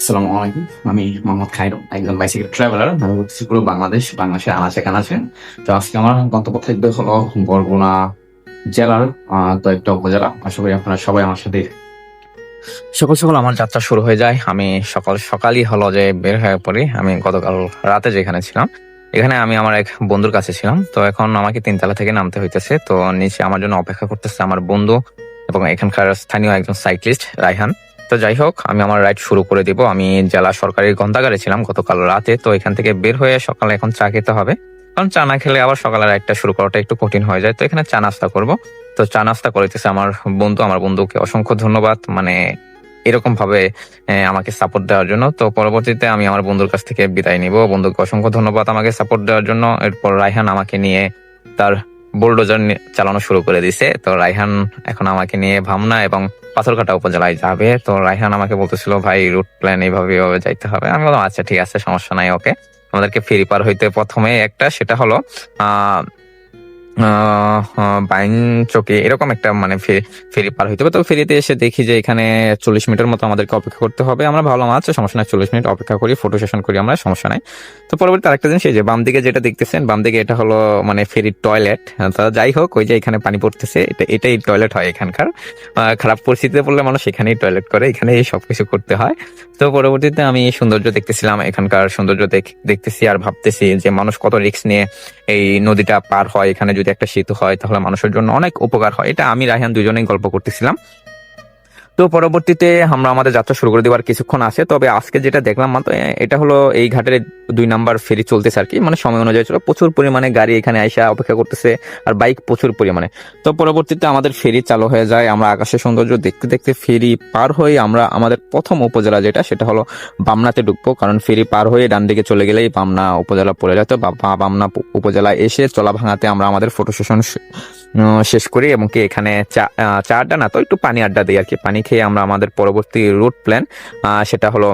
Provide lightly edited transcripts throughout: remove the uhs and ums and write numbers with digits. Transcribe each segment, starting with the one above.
আসসালামু আলাইকুম। আমি মোহাম্মদ খাইরুম, একজন বাইসাইকেল ট্রাভেলার। আমি ঘুরতেছি পুরো বাংলাদেশের আনাচে কানাচে। তো আজকে আমার গন্তব্য থাকবে হলো বরগুনা জেলার কয়েকটা উপজেলা। আশা করি আপনারা সবাই আমার সাথে। সকাল সকাল আমার যাত্রা শুরু হয়ে যায়। আমি সকাল সকালই হলো যে বের হয়ে পড়ি। আমি গতকাল রাতে যেখানে ছিলাম, এখানে আমি আমার এক বন্ধুর কাছে ছিলাম। তো এখন আমাকে 3 তলা থেকে নামতে হইতেছে। তো নিচে আমার জন্য অপেক্ষা করতেছে আমার বন্ধু এবং এখানকার স্থানীয় একজন সাইক্লিস্ট রায়হান। তো যাই হোক, আমি আমার রাইড শুরু করে দিব। আমি জেলা সরকারি গ্রন্থাগারে ছিলাম গতকাল রাতে। তো এখান থেকে বের হয়ে সকালে এখন চা খেতে হবে, কারণ চা না খেলে আবার সকালে রাইডটা শুরু করাটা একটু কঠিন হয়ে যায়। তো এখানে চা নাস্তা করব। তো চা নাস্তা করিতেছে আমার বন্ধু। আমার বন্ধুকে অসংখ্য ধন্যবাদ, মানে এরকম ভাবে আমাকে সাপোর্ট দেওয়ার জন্য। তো পরবর্তীতে আমি আমার বন্ধুর কাছ থেকে বিদায় নিব। বন্ধুকে অসংখ্য ধন্যবাদ আমাকে সাপোর্ট দেওয়ার জন্য। এরপর রায়হান আমাকে নিয়ে তার বুলডোজার চালানো শুরু করে দিছে। তো রায়হান এখন আমাকে নিয়ে ভামনা এবং পাথরঘাটা উপজেলায় যাবে। তো রায়হান আমাকে বলতেছিল, ভাই রুট প্ল্যান এইভাবে এইভাবে যাইতে হবে। আমি বললাম আচ্ছা ঠিক আছে, সমস্যা নাই, ওকে। আমাদেরকে ফেরি পার হইতে প্রথমে একটা, সেটা হলো আহ বাইন চকে এরকম একটা মানে ফেরি পার হইতে হবে। তো ফেরিতে এসে দেখি যে এখানে 40 মিনিটের মতো আমাদেরকে অপেক্ষা করতে হবে। আমরা ভাবলাম আচ্ছা সমস্যা নাই, 40 মিনিট অপেক্ষা করি, ফটো সেশন করি আমরা, সমস্যা নাই। তো পরবর্তী আরেকটা জিনিস, এই যে বাম দিকে যেটা দেখতেছেন, বাম দিকে এটা হলো মানে ফেরির টয়লেট। তো যাই হোক, ওই যে এখানে পানি পড়তেছে, এটাই টয়লেট হয় এখানকার। খারাপ পরিস্থিতিতে পড়লে মানুষ এখানেই টয়লেট করে, এখানেই সবকিছু করতে হয়। তো পরবর্তীতে আমি সৌন্দর্য দেখতেছিলাম, এখানকার সৌন্দর্য দেখতেছি আর ভাবতেছি যে মানুষ কত রিস্ক নিয়ে এই নদীটা পার হয়। এখানে যদি একটা সেতু হয় তাহলে মানুষের জন্য অনেক উপকার হয়। এটা আমি রায়হান দুজনেই গল্প করতেছিলাম। তো পরবর্তীতে আমরা আমাদের যাত্রা শুরু করে দেওয়ার কিছুক্ষণ আছে। তবে আজকে যেটা দেখলাম মাত্র, এটা হলো এই ঘাটের 2 নাম্বার ফেরি চলতেছে আর কি, মানে সময় অনুযায়ী চলো। প্রচুর পরিমাণে গাড়ি এখানে আইসা অপেক্ষা করতেছে আর বাইক প্রচুর পরিমাণে। তো পরবর্তীতে আমাদের ফেরি চালু হয়ে যায়। আমরা আকাশের সৌন্দর্য দেখতে দেখতে ফেরি পার হয়ে আমরা আমাদের প্রথম উপজেলা যেটা, সেটা হলো বামনাতে ঢুকবো। কারণ ফেরি পার হয়ে ডান দিকে চলে গেলেই বামনা উপজেলা পড়ে যায়। তো বামনা উপজেলা এসে চলা ভাঙাতে আমরা আমাদের ফটো সেশন শেষ করি এবং কি এখানে চা আড্ডা না, তো একটু পানি আড্ডা দিই আর কি। পানি খেয়ে আমরা আমাদের পরবর্তী রুট প্ল্যান, সেটা হলো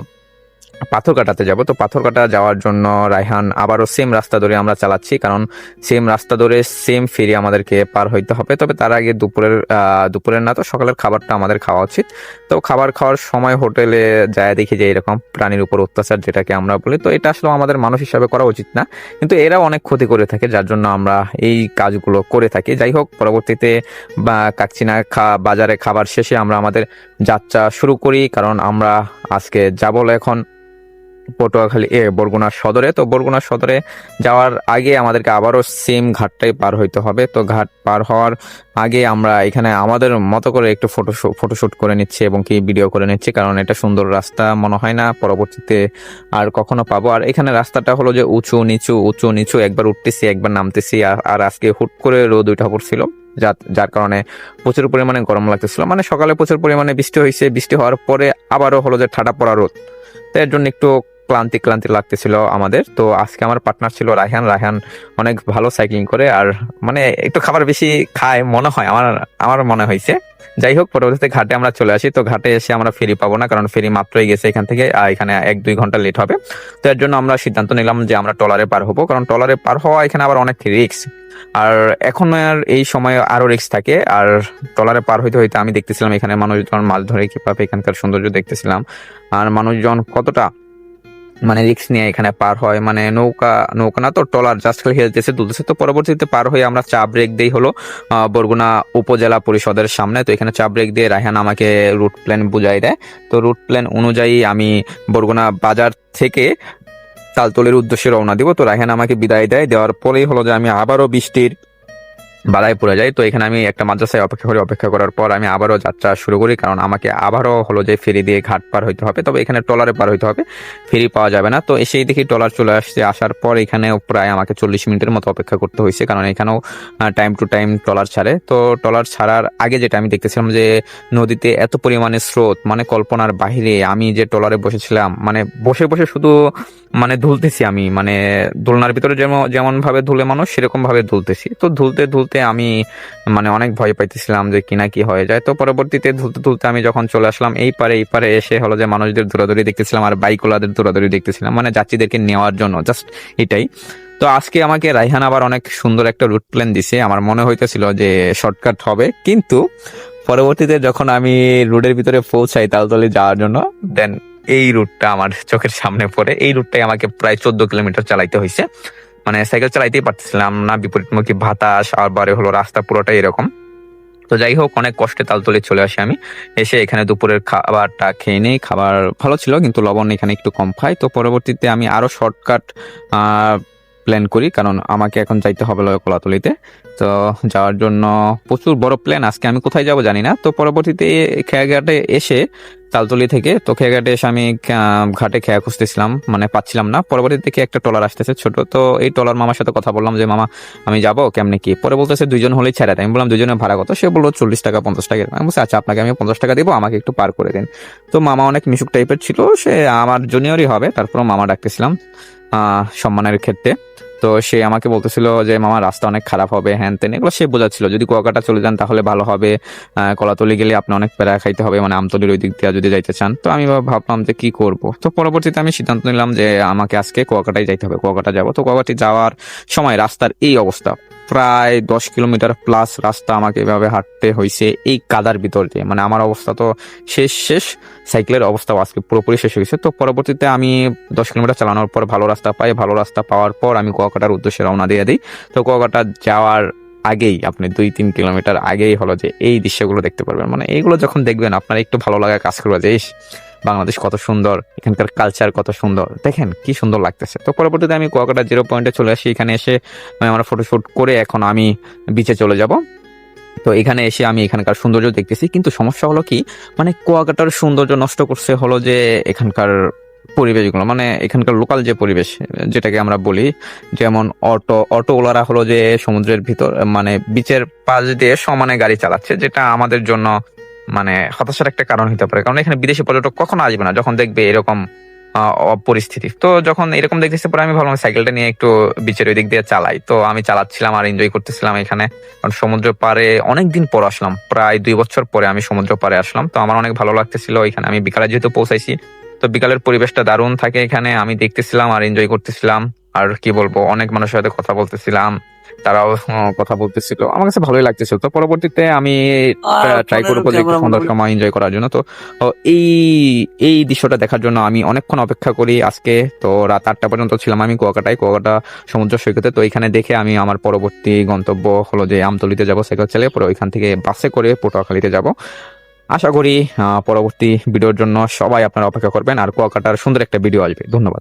পাথরঘাটাতে যাব। তো পাথরঘাটা যাওয়ার জন্য রায়হান আবারও সেম রাস্তা ধরে আমরা চালাচ্ছি, কারণ সেম রাস্তা ধরে সেম ফেরি আমাদেরকে পার হইতে হবে। তবে তার আগে দুপুরের না, তো সকালের খাবারটা আমাদের খাওয়া উচিত। তো খাবার খাওয়ার সময় হোটেলে যায় দেখি যে এরকম প্রাণীর উপর অত্যাচার যেটাকে আমরা বলি, তো এটা আসলে আমাদের মানুষ হিসাবে করা উচিত না, কিন্তু এরাও অনেক ক্ষতি করে থাকে, যার জন্য আমরা এই কাজগুলো করে থাকি। যাই হোক, পরবর্তীতে কাকচিনা বাজারে খাবার শেষে আমরা আমাদের যাত্রা শুরু করি, কারণ আমরা আজকে যাব এখন পটুয়াখালী বরগুনা সদরে। তো বরগুনা সদরে যাওয়ার আগে আমাদেরকে আবারও সেম ঘাটটাই পার হইতে হবে। তো ঘাট পার হওয়ার আগে আমরা এখানে আমাদের মতো করে একটু ফটোশুট করে নিচ্ছি এবং কি ভিডিও করে নিচ্ছি, কারণ এটা সুন্দর রাস্তা মনে হয় না পরবর্তীতে আর কখনো পাবো। আর এখানে রাস্তাটা হলো যে উঁচু নিচু, একবার উঠতেছি একবার নামতেছি। আর আজকে হুট করে রোদ উঠা পড়ছিল, যার কারণে প্রচুর পরিমাণে গরম লাগতেছিল। মানে সকালে প্রচুর পরিমাণে বৃষ্টি হয়েছে, বৃষ্টি হওয়ার পরে আবারও হলো যে ঠাডা পড়া রোদ। তো এর জন্য একটু ক্লান্তি লাগতেছিল আমাদের। তো আজকে আমার পার্টনার ছিল রায়হান অনেক ভালো সাইক্লিং করে আর মানে একটু খাবার বেশি খায় মনে হয়, আমার মনে হয়েছে। যাই হোক, পরবর্তীতে ঘাটে আমরা চলে আসি। তো ঘাটে এসে আমরা ফেরি পাবো না, কারণ ফেরি মাত্রই গেছে এখান থেকে, এখানে 1-2 ঘন্টা লেট হবে। তো এর জন্য আমরা সিদ্ধান্ত নিলাম যে আমরা ট্রলারে পার হবো, কারণ ট্রলারে পার হওয়া এখানে আবার অনেক রিস্ক। আর এখন আর এই সময় আরো রিস্ক থাকে। আর ট্রলারে পার হইতে হইতে আমি দেখতেছিলাম এখানে মানুষজন মাছ ধরে কিভাবে, এখানকার সৌন্দর্য দেখতেছিলাম। আর মানুষজন কতটা মানে রিক্স নিয়ে এখানে পার হয়, মানে নৌকা না, তো ট্রলার জাস্ট খালি হেলতেছে দুলতেছে। তো পরবর্তীতে পার হয়ে আমরা চা ব্রেক দিই হলো বরগুনা উপজেলা পরিষদের সামনে। তো এখানে চা ব্রেক দিয়ে রায়হান আমাকে রুট প্ল্যান বুঝাই দেয়। তো রুট প্ল্যান অনুযায়ী আমি বরগুনা বাজার থেকে তালতলির উদ্দেশ্যে রওনা দিব। তো রায়হান আমাকে বিদায় দেওয়ার পরেই হলো যে আমি আবারও বৃষ্টির বাধায় পড়ে যায়। তো এখানে আমি একটা মাদ্রাসায় অপেক্ষা করার পর আমি আবারও যাত্রা শুরু করি, কারণ আমাকে আবারও হলো যে ফেরি দিয়ে ঘাট পার হইতে হবে। তবে এখানে ট্রলারে পার হইতে হবে, ফেরি পাওয়া যাবে না। তো এসেই দেখি ট্রলার চলে আসছে। আসার পর এখানেও প্রায় আমাকে 40 মিনিটের মতো অপেক্ষা করতে হয়েছে, কারণ এখানেও টাইম টু টাইম ট্রলার ছাড়ে। তো ট্রলার ছাড়ার আগে যেটা আমি দেখতেছিলাম যে নদীতে এত পরিমাণে স্রোত, মানে কল্পনার বাহিরে। আমি যে ট্রলারে বসেছিলাম, মানে বসে শুধু মানে ধুলতেছি আমি, মানে দোলনার ভিতরে যেমন ভাবে ধুলে মানুষ, সেরকম ভাবে ধুলতেছি। তো ধুলতে আমি মানে অনেক ভয় পাইতেছিলাম যে কিনা কি হয়ে যায়। তো পরবর্তীতে ধুলতে আমি যখন চলে আসলাম এই পারে এসে হলো যে মানুষদের দৌড়াদৌড়ি দেখতেছিলাম আর বাইকওয়ালাদের দৌড়াদৌড়ি দেখতেছিলাম, মানে যাত্রীদেরকে নেওয়ার জন্য, জাস্ট এটাই। তো আজকে আমাকে রায়হান আবার অনেক সুন্দর একটা রুট প্ল্যান দিছে। আমার মনে হইতেছিল যে শর্টকাট হবে, কিন্তু পরবর্তীতে যখন আমি রোডের ভিতরে পৌঁছাই তালতলি যাওয়ার জন্য, দেন এই রুটটা আমার চোখের সামনে পড়ে। এই রুটটাই আমাকে প্রায় 14 কিলোমিটার চালাইতে হয়েছে। মানে সাইকেল চালাইতেই পারতেছিলাম না, বিপরীতমুখী বাতাস আর বারে হলো রাস্তা পুরোটাই এরকম। তো যাই হোক, অনেক কষ্টে তালতলি চলে আসি আমি। এসে এখানে দুপুরের খাবারটা খেয়ে নেই। খাবার ভালো ছিল কিন্তু লবণ এখানে একটু কম খাই। তো পরবর্তীতে আমি আরো শর্টকাট প্ল্যান করি, কারণ আমাকে এখন যাইতে হবে কলাতলিতে। তো যাওয়ার জন্য প্রচুর বড় প্ল্যান। আজকে আমি কোথায় যাব জানি না। তো পরবর্তীতে খেয়াঘাটে এসে তালতলি থেকে, তো খেয়াঘাটে এসে আমি ঘাটে খেয়া খুঁজতেছিলাম, মানে পাচ্ছিলাম না। পরবর্তীতে দেখি একটা ট্রলার আসতেছে ছোট। তো এই ট্রলার মামার সাথে কথা বললাম যে মামা আমি যাবো কেমনে কি। পরে বলতেছে 2 জন হলেই ছেড়ে দেয়। আমি বললাম 2 জনের ভাড়া কত? সে বললো 40 টাকা 50 টাকা। আমি বলছি আচ্ছা, আপনাকে আমি 50 টাকা দিব, আমাকে একটু পার করে দিন। তো মামা অনেক মিশুক টাইপের ছিল, সে আমার জুনিয়রই হবে, তারপর মামা ডাকতেছিলাম সম্মানের ক্ষেত্রে। তো সে আমাকে বলতেছিল যে মামা রাস্তা অনেক খারাপ হবে, হ্যান তেন এগুলো সে বোঝাচ্ছিল। যদি কুয়াকাটা চলে যান তাহলে ভালো হবে, কলাতলি গেলে আপনি অনেক প্যারা খাইতে হবে, মানে আমতলির ওই দিক দিয়ে যদি যাইতে চান। তো আমি ভাবলাম যে কি করব। তো পরবর্তীতে আমি সিদ্ধান্ত নিলাম যে আমাকে আজকে কুয়াকাটায় যাইতে হবে, কুয়াকাটা যাবো। তো কুয়াকাটি যাওয়ার সময় রাস্তার এই অবস্থা, প্রায় 10 কিলোমিটার প্লাস রাস্তা আমাকে এভাবে হাঁটতে হয়েছে এই কাদার ভিতর দিয়ে। মানে আমার অবস্থা তো শেষ, সাইকেলের অবস্থাও আজকে পুরোপুরি শেষ হয়েছে। তো পরবর্তীতে আমি 10 কিলোমিটার চালানোর পর ভালো রাস্তা পাই। ভালো রাস্তা পাওয়ার পর আমি কুয়াকাটার উদ্দেশ্যে রওনা দিয়ে দিই। তো কুয়াকাটা যাওয়ার আগেই আপনি 2-3 কিলোমিটার আগেই হলো যে এই দৃশ্যগুলো দেখতে পারবেন। মানে এইগুলো যখন দেখবেন আপনার একটু ভালো লাগা কাজ করবে যে ইস, বাংলাদেশ কত সুন্দর, এখানকার কালচার কত সুন্দর, দেখেন কি সুন্দর লাগতেছে। তো পরবর্তীতে আমি কুয়াকাটা 0 পয়েন্টে চলে আসি। এখানে এসে আমরা ফটোশুট করে এখন আমি বিচে চলে যাব। তো এখানে এসে আমি এখানকার সৌন্দর্য দেখতেছি, কিন্তু সমস্যা হলো কি, মানে কুয়াকাটার সৌন্দর্য নষ্ট করছে হলো যে এখানকার পরিবেশগুলো, মানে এখানকার লোকাল যে পরিবেশ যেটাকে আমরা বলি, যেমন অটোওয়ালারা হলো যে সমুদ্রের ভিতর মানে বিচের পাশ দিয়ে সমানে গাড়ি চালাচ্ছে, যেটা আমাদের জন্য মানে হতাশার একটা কারণ হতে পারে। কারণ এখানে বিদেশি পর্যটক কখনো আসবে না যখন দেখবে এরকম পরিস্থিতি। তো যখন এরকম দেখতেছে, পরে আমি ভাবলাম সাইকেলটা নিয়ে একটু বিচের ওই দিক দিয়ে চালাই। তো আমি চালাচ্ছিলাম আর এনজয় করতেছিলাম এখানে। কারণ সমুদ্র পাড়ে অনেকদিন পর আসলাম, প্রায় 2 বছর পরে আমি সমুদ্র পাড়ে আসলাম। তো আমার অনেক ভালো লাগতেছিল এখানে। আমি বিকালে যেহেতু পৌঁছাইছি, তো বিকালের পরিবেশটা দারুণ থাকে এখানে। আমি দেখতেছিলাম আর এনজয় করতেছিলাম। আর কি বলবো, অনেক মানুষের সাথে কথা বলতেছিলাম, তারাও কথা বলতেছিল, আমার কাছে ভালোই লাগতেছিল। তো পরবর্তীতে আমি ট্রাই করবো যে একটু সুন্দর সময় এনজয় করার জন্য। তো এই এই দৃশ্যটা দেখার জন্য আমি অনেকক্ষণ অপেক্ষা করি আজকে। তো রাত 8টা পর্যন্ত ছিলাম আমি কুয়াকাটা সমুদ্র সৈকতে। তো এখানে দেখে আমি আমার পরবর্তী গন্তব্য হলো যে আমতলিতে যাব সাইকেল চালিয়ে, পরে ওইখান থেকে বাসে করে পটুয়াখালীতে যাব। আশা করি পরবর্তী ভিডিওর জন্য সবাই আপনারা অপেক্ষা করবেন আর কুয়াকাটার সুন্দর একটা ভিডিও আসবে। ধন্যবাদ।